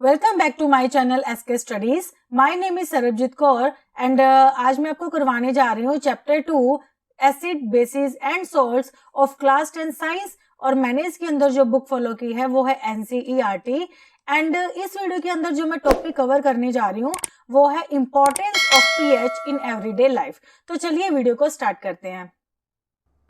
Welcome back to my channel SK studies. My name is Sarabjit Kaur and आज मैं आपको करवाने जा रही हूँ chapter 2 acid bases and salts of class 10 science. और मैंने इसके अंदर जो बुक फॉलो की है वो है एनसीईआरटी। एंड इस वीडियो के अंदर जो मैं टॉपिक कवर करने जा रही हूँ वो है importance of pH in everyday life. तो चलिए वीडियो को स्टार्ट करते हैं।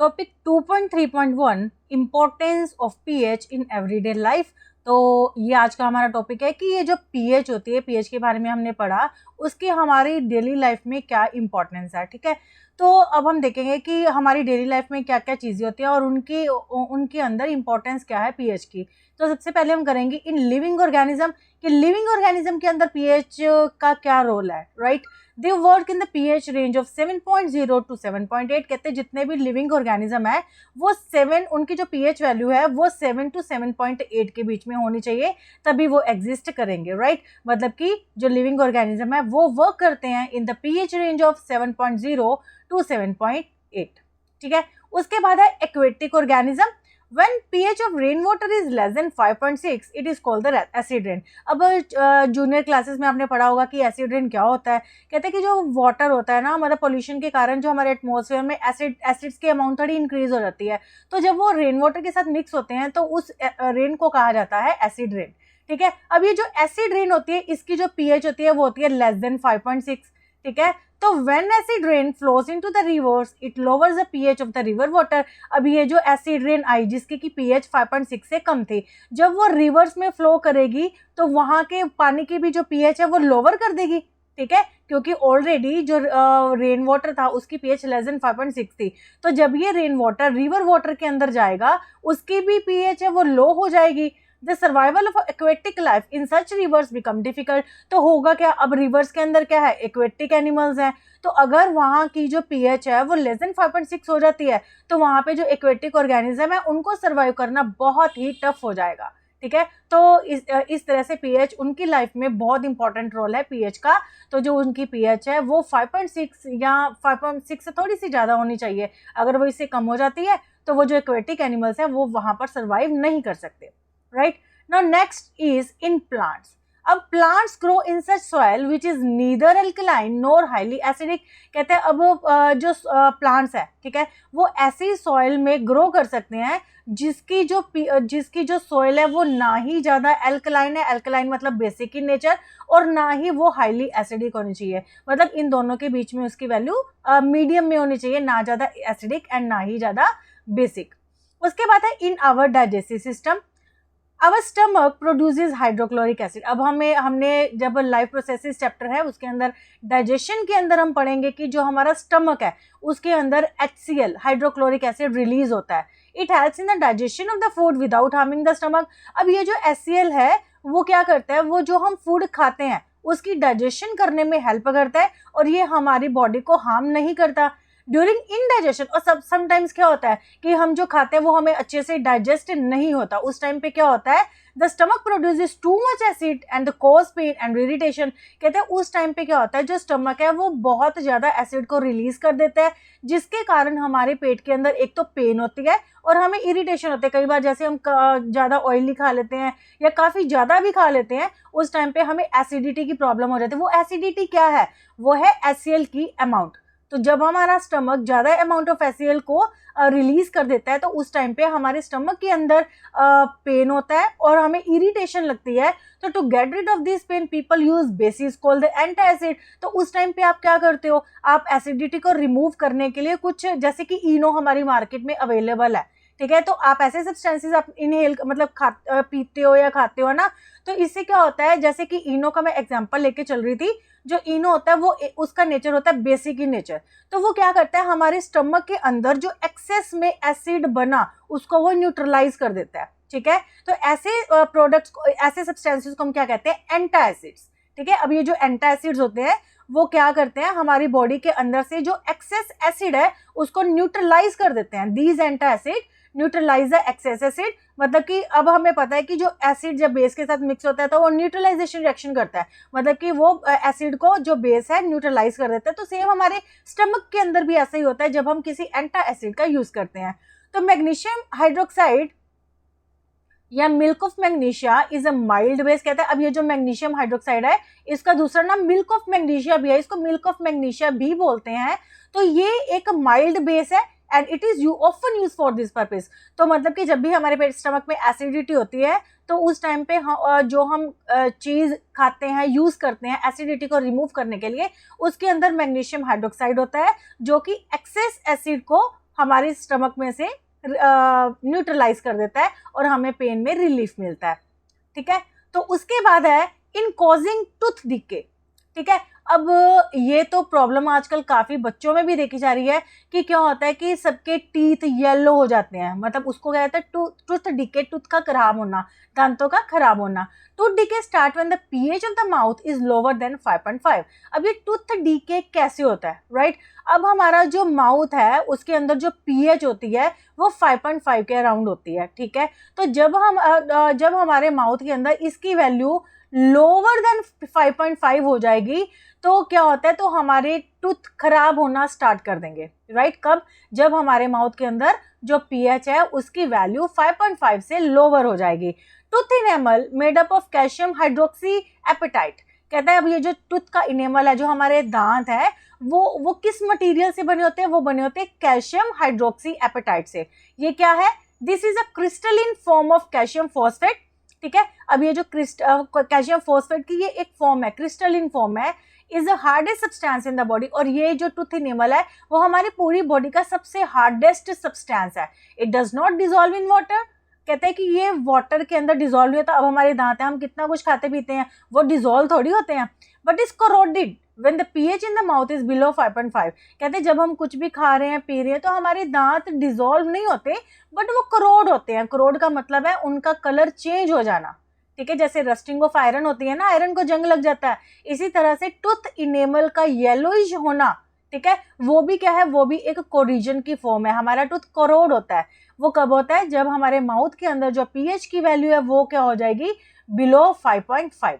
Topic 2.3.1 importance of pH in everyday life. तो ये आज का हमारा टॉपिक है कि ये जो पीएच होती है, पीएच के बारे में हमने पढ़ा, उसकी हमारी डेली लाइफ में क्या इम्पोर्टेंस है। ठीक है, तो अब हम देखेंगे कि हमारी डेली लाइफ में क्या क्या चीज़ें होती हैं और उनके अंदर इम्पोर्टेंस क्या है पीएच की। तो सबसे पहले हम करेंगे इन लिविंग ऑर्गेनिज्म कि लिविंग ऑर्गेनिज्म के अंदर पीएच का क्या रोल है। Right, they work in the pH range of 7.0 to 7.8। कहते हैं जितने भी लिविंग ऑर्गेनिज्म है वो 7, उनकी जो पीएच वैल्यू है वो 7 to 7.8 के बीच में होनी चाहिए, तभी वो एग्जिस्ट करेंगे। राइट, मतलब कि जो लिविंग ऑर्गेनिज्म है वो वर्क करते हैं in the pH range of 7.0 to 7.8। ठीक है, उसके बाद है aquatic organism. When pH of rainwater is less than 5.6, it is called the acid rain। अब जूनियर क्लासेस में आपने पढ़ा होगा कि एसिड रेन क्या होता है। कहते हैं कि जो वाटर होता है ना, मतलब पोल्यूशन के कारण जो हमारे एटमॉस्फेयर में एसिड्स की अमाउंट थोड़ी इंक्रीज हो जाती है, तो जब वो रेन वाटर के साथ मिक्स होते हैं तो उस रेन को कहा जाता है एसिड रेन। ठीक है, अब ये जो एसिड रेन होती है इसकी जो पीएच होती है वो होती है लेस देन 5.6। ठीक है, तो when acid rain flows into the rivers, it lowers the pH of the river water। अब ये जो एसिड रेन आई जिसकी की pH 5.6 से कम थी, जब वो रिवर्स में फ्लो करेगी तो वहाँ के पानी की भी जो pH है वो लोअर कर देगी। ठीक है, क्योंकि ऑलरेडी जो रेन वाटर था उसकी pH लेस देन 5.6 थी, तो जब ये रेन वाटर रिवर वाटर के अंदर जाएगा उसकी भी pH है वो लो हो जाएगी। The survival of aquatic life in such rivers become difficult। तो होगा क्या, अब रिवर्स के अंदर क्या है, एक्वेटिक एनिमल्स हैं, तो अगर वहाँ की जो पीएच है वो लेस देन 5.6 हो जाती है तो वहाँ पे जो एक्वेटिक ऑर्गेनिज्म है उनको सर्वाइव करना बहुत ही टफ हो जाएगा। ठीक है, तो इस तरह से पीएच उनकी लाइफ में बहुत इंपॉर्टेंट रोल है पीएच का। तो जो उनकी पीएच है वो 5.6 या 5.6 से थोड़ी सी ज़्यादा होनी चाहिए। अगर वो इससे कम हो जाती है तो वो जो एक्वेटिक एनिमल्स हैं वो वहाँ पर सर्वाइव नहीं कर सकते। Right, now next is in plants। अब plants grow in such soil which is neither alkaline nor highly acidic। कहते हैं अब जो plants है, ठीक है, वो ऐसी soil में grow कर सकते हैं जिसकी जो soil है वो ना ही ज़्यादा alkaline है, alkaline मतलब basic in nature, और ना ही वो highly acidic होनी चाहिए, मतलब इन दोनों के बीच में उसकी वैल्यू मीडियम में होनी चाहिए, ना ज़्यादा एसिडिक एंड ना ही ज़्यादा बेसिक। उसके बाद है in our digestive system our stomach produces hydrochloric acid. अब हमने जब लाइफ प्रोसेसेस चैप्टर है उसके अंदर डाइजेशन के अंदर हम पढ़ेंगे कि जो हमारा स्टमक है उसके अंदर HCl हाइड्रोक्लोरिक एसिड रिलीज होता है। It helps in the digestion of the food without harming the stomach. अब ये जो HCl है वो क्या करता है, वो जो हम फूड खाते हैं उसकी डाइजेशन करने में हेल्प करता है और ये हमारी बॉडी को हार्म नहीं करता ड्यूरिंग इनडाइजेशन। और समटाइम्स क्या होता है कि हम जो खाते हैं वो हमें अच्छे से डाइजेस्ट नहीं होता, उस टाइम पे क्या होता है, the stomach produces too much acid and the cause pain and irritation. कहते हैं उस टाइम पे क्या होता है, जो स्टमक है वो बहुत ज़्यादा एसिड को रिलीज कर देता है जिसके कारण हमारे पेट के अंदर एक तो पेन होती है और हमें इरिटेशन होते हैं। कई बार जैसे हम ज़्यादा ऑयली खा लेते हैं या काफ़ी ज़्यादा भी खा लेते हैं उस टाइम पे हमें एसिडिटी की प्रॉब्लम हो जाती है। वो एसिडिटी क्या है, वो है HCl की अमाउंट। तो जब हमारा स्टमक ज़्यादा अमाउंट ऑफ HCl को रिलीज कर देता है तो उस टाइम पे हमारे स्टमक के अंदर पेन होता है और हमें इरिटेशन लगती है। तो to get rid of this pain people use bases called the antacid. तो उस टाइम पे आप क्या करते हो, आप एसिडिटी को रिमूव करने के लिए कुछ जैसे कि इनो हमारी मार्केट में अवेलेबल है, ठीक है, तो आप ऐसे सब्सटेंसेस आप इनहेल मतलब पीते हो या खाते हो ना, तो इससे क्या होता है, जैसे कि इनो का मैं एग्जांपल लेके चल रही थी, जो इनो होता है वो उसका नेचर होता है बेसिक इन नेचर। तो वो क्या करता है, हमारे स्टमक के अंदर जो एक्सेस में एसिड बना उसको वो न्यूट्रलाइज कर देता है। ठीक है, तो ऐसे प्रोडक्ट्स को, ऐसे सब्सटेंसेस को हम क्या कहते हैं, एंटासिड्स। ठीक है, अब ये जो एंटासिड्स होते हैं वो क्या करते हैं, हमारी बॉडी के अंदर से जो एक्सेस एसिड है उसको न्यूट्रलाइज कर देते हैं। These antacid neutralise the excess acid, मतलब कि अब हमें पता है कि जो एसिड जब बेस के साथ मिक्स होता है तो वो न्यूट्रलाइजेशन रिएक्शन करता है, मतलब कि वो एसिड को जो बेस है न्यूट्रलाइज कर देता है। तो सेम हमारे स्टमक के अंदर भी ऐसा ही होता है जब हम किसी एंटा एसिड का यूज करते हैं। तो मैग्नीशियम हाइड्रोक्साइड या milk of magnesia is a mild base. कहते हैं अब ये जो मैग्नीशियम हाइड्रोक्साइड है इसका दूसरा नाम मिल्क ऑफ मैग्नीशिया भी है, इसको मिल्क ऑफ मैग्नीशिया भी बोलते हैं। तो ये एक माइल्ड बेस है and it is often use for this purpose. तो मतलब कि जब भी हमारे पेट स्टमक में एसिडिटी होती है तो उस टाइम पे जो हम चीज खाते हैं, यूज करते हैं एसिडिटी को रिमूव करने के लिए, उसके अंदर मैग्नीशियम हाइड्रोक्साइड होता है जो कि एक्सेस एसिड को हमारे स्टमक में से न्यूट्रलाइज कर देता है और हमें पेन में रिलीफ मिलता है। ठीक है, तो उसके बाद है इन कॉजिंग टूथ डिके। ठीक है, अब ये तो प्रॉब्लम आजकल काफी बच्चों में भी देखी जा रही है कि क्या होता है कि सबके टीथ येलो हो जाते हैं, मतलब उसको कहते हैं टूथ डिके, टूथ का खराब होना, दांतों का खराब होना। Tooth decay start when the pH of the mouth is lower than 5.5। अब ये टूथ डिके कैसे होता है, राइट? अब हमारा जो माउथ है उसके अंदर जो पीएच होती है वो 5.5 के अराउंड होती है। ठीक है, तो जब हमारे माउथ के अंदर इसकी वैल्यू लोअर देन 5.5 हो जाएगी तो क्या होता है, तो हमारे टूथ खराब होना स्टार्ट कर देंगे, राइट? कब? जब हमारे माउथ के अंदर जो पीएच है उसकी वैल्यू 5.5 से लोअर हो जाएगी। Tooth enamel made up of calcium hydroxyapatite. कहता है अब ये जो टूथ का इनेमल है, जो हमारे दांत है, वो किस मटेरियल से बने होते हैं? वो बने होते हैं कैल्शियम हाइड्रोक्सी एपेटाइट से। ये क्या है? This is a crystalline form of calcium phosphate. ठीक है, अब ये जो कैल्शियम फॉस्फेट की ये एक फॉर्म है, क्रिस्टलिन फॉर्म है, is the hardest substance in the body. और ये जो टूथ इनेमल है वो हमारी पूरी बॉडी का सबसे हार्डेस्ट सब्सटेंस है। It does not dissolve in water. कहते हैं कि ये वाटर के अंदर डिजोल्व नहीं होता। अब हमारे दांत हैं, हम कितना कुछ खाते पीते हैं, वो डिजोल्व थोड़ी होते हैं, but is corroded when the pH in the mouth is below 5.5। कहते हैं जब हम कुछ भी खा रहे हैं, पी रहे हैं, तो हमारे दांत डिजोल्व नहीं होते बट वो करोड होते हैं। करोड का मतलब है उनका कलर चेंज हो जाना। ठीक है, जैसे रस्टिंग ऑफ आयरन होती है ना, आयरन को जंग लग जाता है, इसी तरह से टूथ इनेमल का येलोइश होना, ठीक है, वो भी क्या है? वो भी एक कोरिजन की फॉर्म है। हमारा टूथ करोड होता है, वो कब होता है? जब हमारे माउथ के अंदर जो पीएच की वैल्यू है वो क्या हो जाएगी? Below 5.5।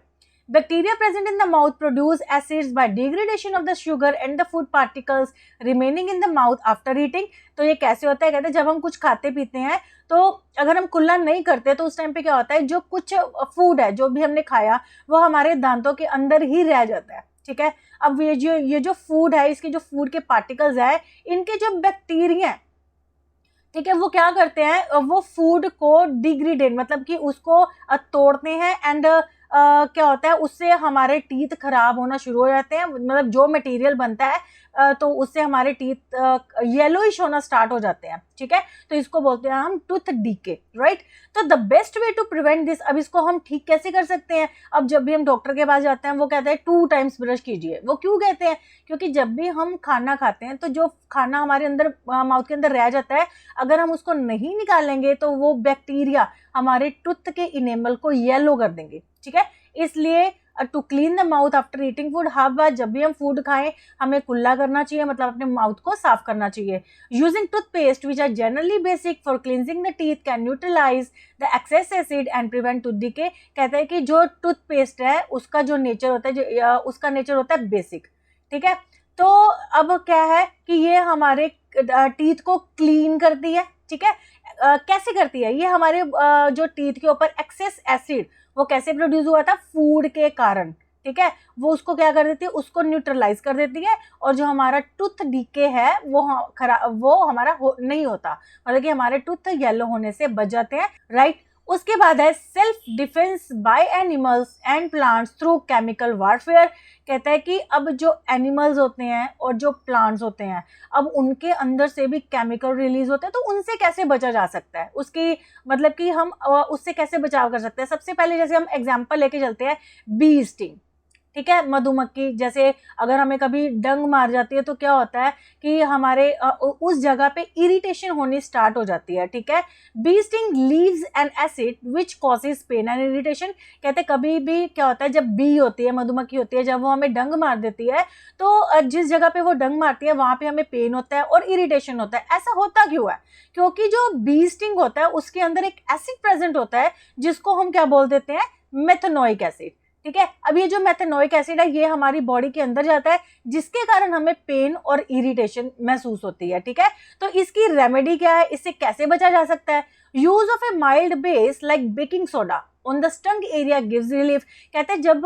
Bacteria present in the mouth produce acids by degradation of the sugar and the food particles remaining in the mouth after eating। तो ये कैसे होता है? कहते हैं जब हम कुछ खाते पीते हैं तो अगर हम कुल्ला नहीं करते तो उस टाइम पे क्या होता है, जो कुछ फूड है जो भी हमने खाया वो हमारे दांतों के अंदर ही रह जाता है। ठीक है, अब ये जो फूड है, इसके जो फूड के पार्टिकल्स है, इनके जो बैक्टीरिया है, ठीक है, वो क्या करते हैं? वो फूड को डिग्रेडेट, मतलब कि उसको तोड़ते हैं एंड क्या होता है, उससे हमारे टीथ खराब होना शुरू हो जाते हैं। मतलब जो मटेरियल बनता है तो उससे हमारे टीथ येलोइश होना स्टार्ट हो जाते हैं। ठीक है, तो इसको बोलते हैं हम टूथ डीके, राइट? तो the best way to prevent this, अब इसको हम ठीक कैसे कर सकते हैं? अब जब भी हम डॉक्टर के पास जाते हैं वो कहते हैं 2 टाइम्स ब्रश कीजिए। वो क्यों कहते हैं? क्योंकि जब भी हम खाना खाते हैं तो जो खाना हमारे अंदर माउथ के अंदर रह जाता है, अगर हम उसको नहीं निकालेंगे तो वो बैक्टीरिया हमारे टूथ के इनेमल को येलो कर देंगे। ठीक है, इसलिए to clean the mouth after eating food, हर बार जब भी हम फूड खाएं हमें कुल्ला करना चाहिए, मतलब अपने माउथ को साफ करना चाहिए। Using toothpaste which are generally basic for cleansing the teeth can neutralise the excess acid and prevent tooth decay. कहते हैं कि जो टूथपेस्ट है उसका जो नेचर होता है, उसका नेचर होता है बेसिक। ठीक है, तो अब क्या है कि ये हमारे टीथ को क्लीन करती है। ठीक है, कैसे करती है? ये हमारे जो टीथ के ऊपर एक्सेस एसिड वो कैसे प्रोड्यूस हुआ था? फूड के कारण। ठीक है, वो उसको क्या कर देती है? उसको न्यूट्रलाइज कर देती है और जो हमारा टूथ डीके है वो हमारा नहीं होता, मतलब कि हमारे टूथ येलो होने से बच जाते हैं, राइट? उसके बाद है self defence by animals and plants through chemical warfare. कहता है कि अब जो एनिमल्स होते हैं और जो प्लांट्स होते हैं, अब उनके अंदर से भी केमिकल रिलीज होते हैं, तो उनसे कैसे बचा जा सकता है? उसकी मतलब कि हम उससे कैसे बचाव कर सकते हैं? सबसे पहले जैसे हम एग्जांपल लेके चलते हैं, बी स्टिंग। ठीक है, मधुमक्खी, जैसे अगर हमें कभी डंग मार जाती है तो क्या होता है कि हमारे उस जगह पे इरिटेशन होनी स्टार्ट हो जाती है। ठीक है, bee sting leaves an acid which causes pain and irritation. कहते हैं कभी भी क्या होता है, जब बी होती है, मधुमक्खी होती है, जब वो हमें डंग मार देती है तो जिस जगह पे वो डंग मारती है वहां पे हमें पेन होता है और इरिटेशन होता है। ऐसा होता क्यों है? क्योंकि जो बी स्टिंग होता है उसके अंदर एक एसिड प्रेजेंट होता है जिसको हम क्या बोल देते हैं? Methanoic acid. ठीक है। अब ये जो मेथेनोइक एसिड है ये हमारी बॉडी के अंदर जाता है, जिसके कारण हमें पेन और इरिटेशन महसूस होती है, ठीक है। तो इसकी रेमेडी क्या है, इससे कैसे बचा जा सकता है? Use of A mild base like baking soda on the stung area gives relief. कहते हैं जब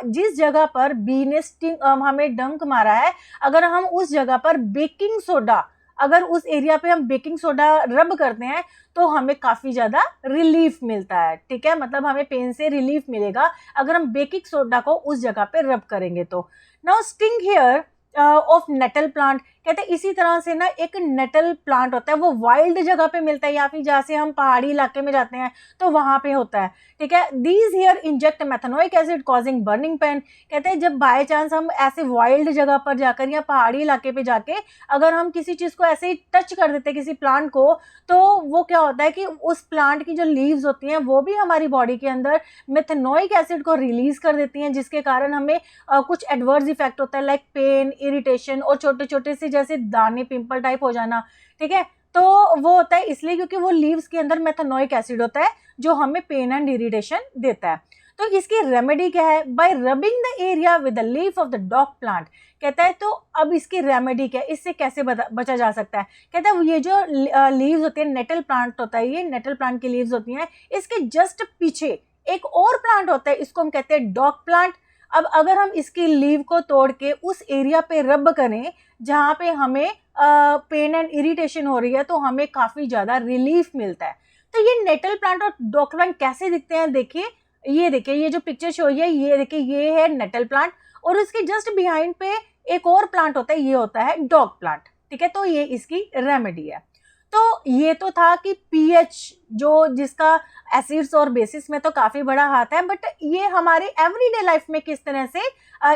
जिस जगह पर बी ने हमें डंक मारा है, अगर हम उस जगह पर बेकिंग सोडा, अगर उस एरिया पे हम बेकिंग सोडा रब करते हैं तो हमें काफी ज्यादा रिलीफ मिलता है, ठीक है। मतलब हमें पेन से रिलीफ मिलेगा अगर हम बेकिंग सोडा को उस जगह पे रब करेंगे तो। Now sting hair of nettle plant, कहते हैं इसी तरह से ना एक नेटल प्लांट होता है, वो वाइल्ड जगह पे मिलता है या फिर जहाँ से हम पहाड़ी इलाके में जाते हैं तो वहां पे होता है, ठीक है। These hair inject methanoic acid causing burning pain. कहते हैं जब बाय चांस हम ऐसे वाइल्ड जगह पर जाकर या पहाड़ी इलाके पे जाके अगर हम किसी चीज को ऐसे ही टच कर देते हैं किसी प्लांट को, तो वो क्या होता है कि उस प्लांट की जो लीव्स होती हैं वो भी हमारी बॉडी के अंदर मेथेनोइक एसिड को रिलीज कर देती हैं, जिसके कारण हमें कुछ एडवर्स इफेक्ट होता है लाइक पेन, इरिटेशन और छोटे छोटे से जैसे दाने, पिंपल टाइप हो जाना, ठीक है। तो वो होता है इसलिए क्योंकि वो लीव्स के अंदर मेथेनोइक एसिड होता है जो हमें पेन एंड इरिटेशन देता है। तो इसकी रेमेडी क्या है? Bye rubbing the area with the leaf of the dog plant. कहता है तो अब इसकी रेमेडी क्या है, इससे कैसे बचा जा सकता है? कहता है ये जो लीव्स होती है, नेटल प्लांट होता है, ये नेटल प्लांट की लीव्स होती हैं, इसके जस्ट पीछे एक और प्लांट होता है, इसको हम कहते हैं डॉग प्लांट। अब अगर हम इसकी लीव को तोड़ के उस एरिया पे रब करें जहाँ पे हमें पेन एंड इरिटेशन हो रही है तो हमें काफी ज्यादा रिलीफ मिलता है। तो ये नेटल प्लांट और डॉग प्लांट कैसे दिखते हैं, देखिए ये देखिए, ये जो पिक्चर शो है ये देखिए, ये है नेटल प्लांट और उसके जस्ट बिहाइंड पे एक और प्लांट होता है, ये होता है डॉग प्लांट, ठीक है। तो ये इसकी रेमेडी है। तो ये तो था कि पीएच जो जिसका एसिड्स और बेसिस में तो काफी बड़ा हाथ है, बट ये हमारे एवरीडे लाइफ में किस तरह से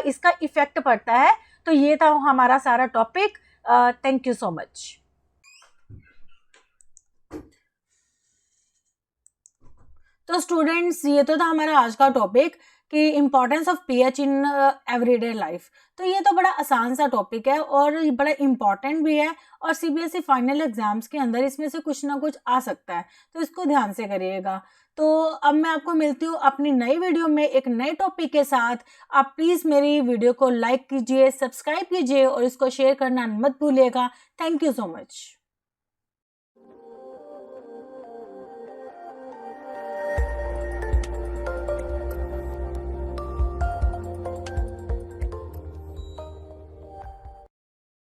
इसका इफेक्ट पड़ता है। तो ये था हमारा सारा topic. Thank you so much. तो स्टूडेंट्स ये तो था हमारा आज का टॉपिक कि importance of pH in everyday life. तो ये तो बड़ा आसान सा टॉपिक है और बड़ा इम्पॉर्टेंट भी है और सीबीएसई फाइनल एग्जाम्स के अंदर इसमें से कुछ ना कुछ आ सकता है, तो इसको ध्यान से करिएगा। तो अब मैं आपको मिलती हूँ अपनी नई वीडियो में एक नए टॉपिक के साथ। आप प्लीज़ मेरी वीडियो को लाइक कीजिए, सब्सक्राइब कीजिए और इसको शेयर करना मत भूलिएगा। Thank you so much.